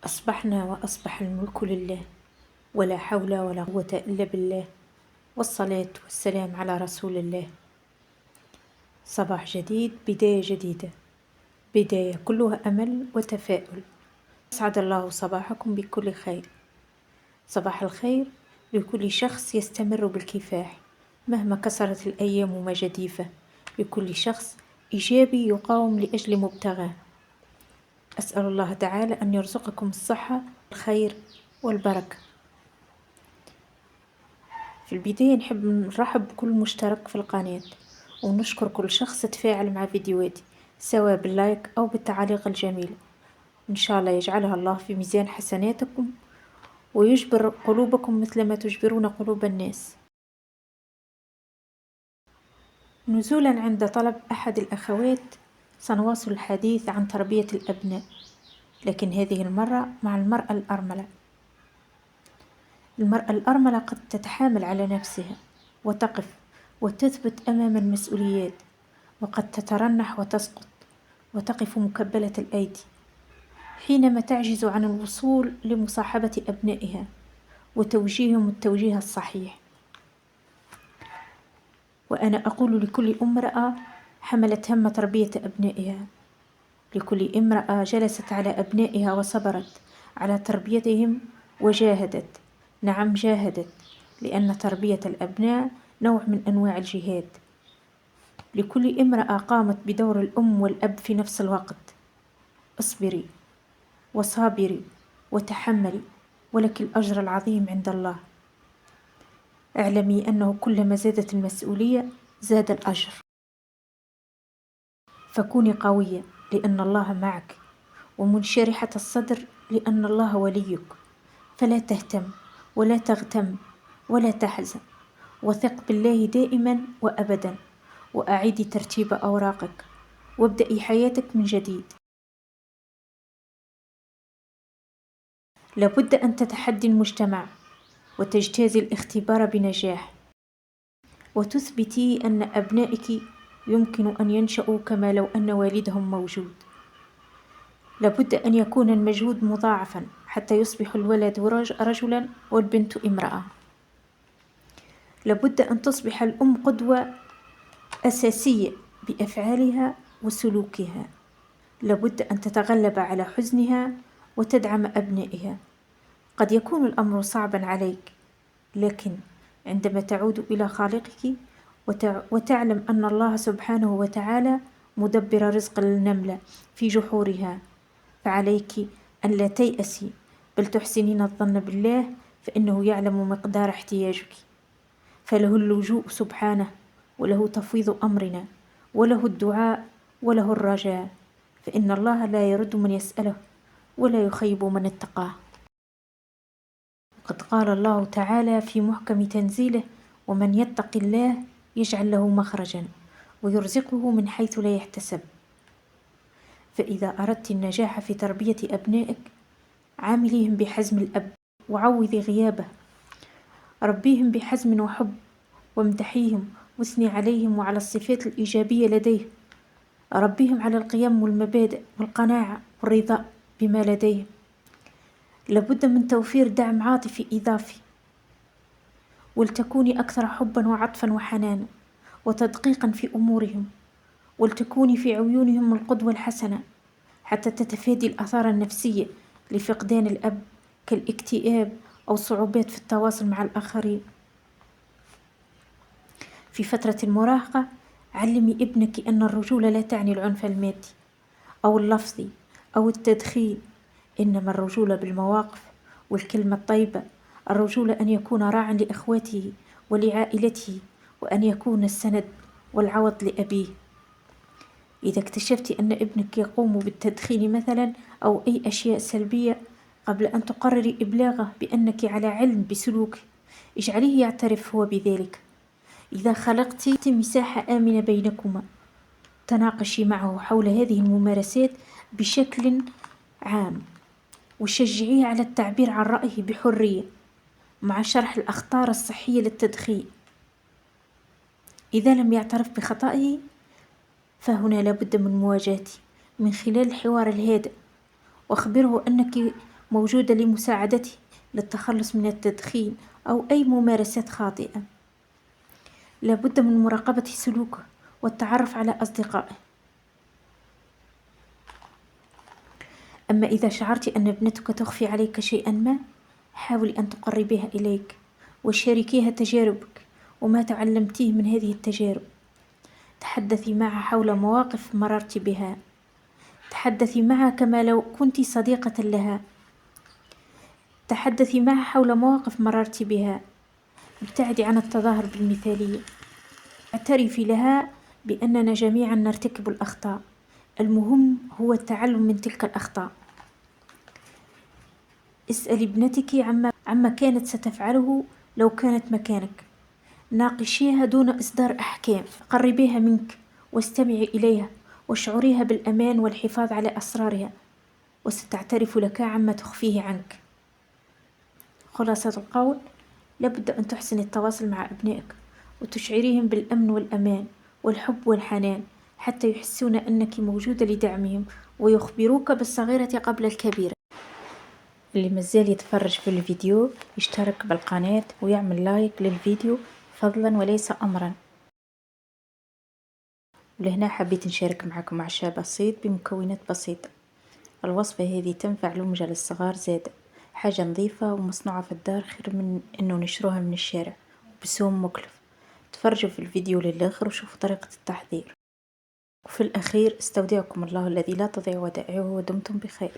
أصبحنا وأصبح الملك لله، ولا حول ولا قوة إلا بالله، والصلاة والسلام على رسول الله. صباح جديد، بداية جديدة، بداية كلها أمل وتفاؤل. أسعد الله صباحكم بكل خير. صباح الخير لكل شخص يستمر بالكفاح مهما كسرت الأيام مجاديفه، لكل شخص إيجابي يقاوم لأجل مبتغاه. أسأل الله تعالى أن يرزقكم الصحة والخير والبركة. في البداية نحب نرحب بكل مشترك في القناة، ونشكر كل شخص تفاعل مع فيديوهاتي سواء باللايك أو بالتعليق الجميل. إن شاء الله يجعلها الله في ميزان حسناتكم ويجبر قلوبكم مثل ما تجبرون قلوب الناس. نزولا عند طلب أحد الأخوات، سنواصل الحديث عن تربية الأبناء، لكن هذه المرة مع المرأة الأرملة. المرأة الأرملة قد تتحامل على نفسها وتقف وتثبت أمام المسؤوليات، وقد تترنح وتسقط وتقف مكبلة الأيدي حينما تعجز عن الوصول لمصاحبة أبنائها وتوجيههم التوجيه الصحيح. وأنا أقول لكل امرأة حملت هم تربية أبنائها، لكل امرأة جلست على أبنائها وصبرت على تربيتهم وجاهدت، نعم جاهدت، لأن تربية الأبناء نوع من أنواع الجهاد. لكل امرأة قامت بدور الأم والأب في نفس الوقت. اصبري وصابري وتحملي، ولك الأجر العظيم عند الله. اعلمي أنه كلما زادت المسؤولية زاد الأجر، فكوني قوية لأن الله معك، ومنشرحة الصدر لأن الله وليك. فلا تهتم ولا تغتم ولا تحزن، وثق بالله دائما وأبدا، وأعيدي ترتيب أوراقك وابدأي حياتك من جديد. لابد أن تتحدي المجتمع وتجتازي الاختبار بنجاح، وتثبتي أن أبنائك يمكن أن ينشأوا كما لو أن والدهم موجود. لابد أن يكون المجهود مضاعفا حتى يصبح الولد رجلا والبنت امرأة. لابد أن تصبح الأم قدوة أساسية بأفعالها وسلوكها. لابد أن تتغلب على حزنها وتدعم أبنائها. قد يكون الأمر صعبا عليك، لكن عندما تعود إلى خالقك وتعلم أن الله سبحانه وتعالى مدبر رزق النملة في جحورها، فعليك أن لا تيأسي، بل تحسنين الظن بالله، فإنه يعلم مقدار احتياجك. فله اللجوء سبحانه، وله تفويض أمرنا، وله الدعاء، وله الرجاء، فإن الله لا يرد من يسأله ولا يخيب من اتقاه. قد قال الله تعالى في محكم تنزيله: ومن يتق الله يجعل له مخرجا ويرزقه من حيث لا يحتسب. فإذا أردت النجاح في تربية أبنائك، عامليهم بحزم الأب وعوضي غيابه، ربيهم بحزم وحب، وامدحيهم واثني عليهم وعلى الصفات الإيجابية لديه. ربيهم على القيم والمبادئ والقناعة والرضا بما لديهم. لابد من توفير دعم عاطفي إضافي، ولتكوني أكثر حبا وعطفا وحنانا وتدقيقا في أمورهم، ولتكوني في عيونهم القدوة الحسنة، حتى تتفادي الآثار النفسية لفقدان الأب كالاكتئاب أو صعوبات في التواصل مع الآخرين. في فترة المراهقة علمي ابنك أن الرجولة لا تعني العنف المادي أو اللفظي أو التدخين، إنما الرجولة بالمواقف والكلمة الطيبة. الرجولة أن يكون راعٍ لإخوته ولعائلته، وأن يكون السند والعوض لأبيه. إذا اكتشفت أن ابنك يقوم بالتدخين مثلا أو أي أشياء سلبية، قبل أن تقرري إبلاغه بأنك على علم بسلوكه، اجعليه يعترف هو بذلك. إذا خلقت مساحة آمنة بينكما، تناقشي معه حول هذه الممارسات بشكل عام، وشجعيه على التعبير عن رأيه بحرية مع شرح الأخطار الصحية للتدخين. إذا لم يعترف بخطئه، فهنا لابد من مواجهته من خلال الحوار الهادئ، واخبره أنك موجودة لمساعدته للتخلص من التدخين أو أي ممارسات خاطئة. لابد من مراقبة سلوكه والتعرف على أصدقائه. أما إذا شعرت أن ابنتك تخفي عليك شيئا ما، حاولي أن تقربيها إليك وشاركيها تجاربك وما تعلمتيه من هذه التجارب. تحدثي معها حول مواقف مررت بها، تحدثي معها كما لو كنت صديقة لها. تحدثي معها حول مواقف مررت بها. ابتعدي عن التظاهر بالمثالية. اعترفي لها بأننا جميعا نرتكب الأخطاء، المهم هو التعلم من تلك الأخطاء. اسألي ابنتك عما كانت ستفعله لو كانت مكانك. ناقشيها دون إصدار أحكام. قربيها منك واستمعي إليها واشعريها بالأمان والحفاظ على أسرارها، وستعترف لك عما تخفيه عنك. خلاصة القول، لابد أن تحسن التواصل مع أبنائك وتشعريهم بالأمن والأمان والحب والحنان حتى يحسون أنك موجودة لدعمهم ويخبروك بالصغيرة قبل الكبيرة. اللي مازال يتفرج في الفيديو يشترك بالقناة ويعمل لايك للفيديو فضلا وليس أمرا. ولهنا حبيت نشارك معكم عشاء بسيط بمكونات بسيطة. الوصفة هذه تنفع لمجة للصغار زادة، حاجة نظيفة ومصنوعة في الدار خير من انه نشروها من الشارع بسوم مكلف. تفرجوا في الفيديو للآخر وشوفوا طريقة التحضير. وفي الأخير استودعكم الله الذي لا تضيع ودائعه ودمتم بخير.